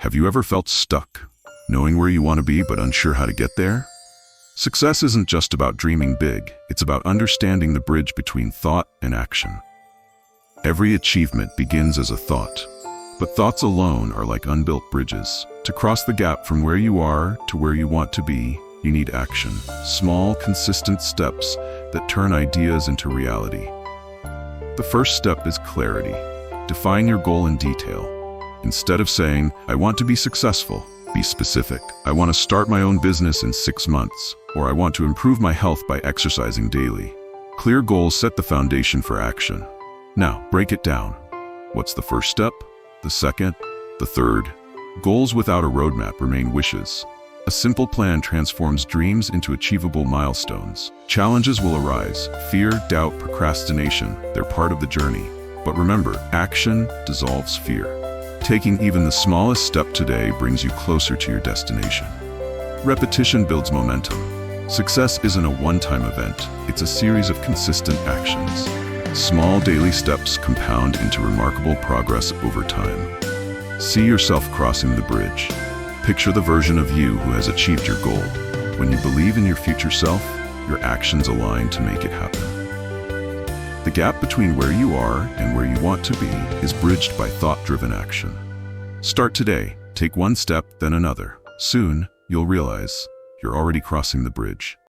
Have you ever felt stuck, knowing where you want to be but unsure how to get there? Success isn't just about dreaming big, it's about understanding the bridge between thought and action. Every achievement begins as a thought, but thoughts alone are like unbuilt bridges. To cross the gap from where you are to where you want to be, you need action. Small, consistent steps that turn ideas into reality. The first step is clarity. Define your goal in detail. Instead of saying, "I want to be successful," be specific. "I want to start my own business in 6 months," or "I want to improve my health by exercising daily." Clear goals set the foundation for action. Now, break it down. What's the first step? The second? The third? Goals without a roadmap remain wishes. A simple plan transforms dreams into achievable milestones. Challenges will arise: fear, doubt, procrastination. They're part of the journey. But remember, action dissolves fear. Taking even the smallest step today brings you closer to your destination. Repetition builds momentum. Success isn't a one-time event, it's a series of consistent actions. Small daily steps compound into remarkable progress over time. See yourself crossing the bridge. Picture the version of you who has achieved your goal. When you believe in your future self, your actions align to make it happen. The gap between where you are and where you want to be is bridged by thought-driven action. Start today, take one step, then another. Soon, you'll realize you're already crossing the bridge.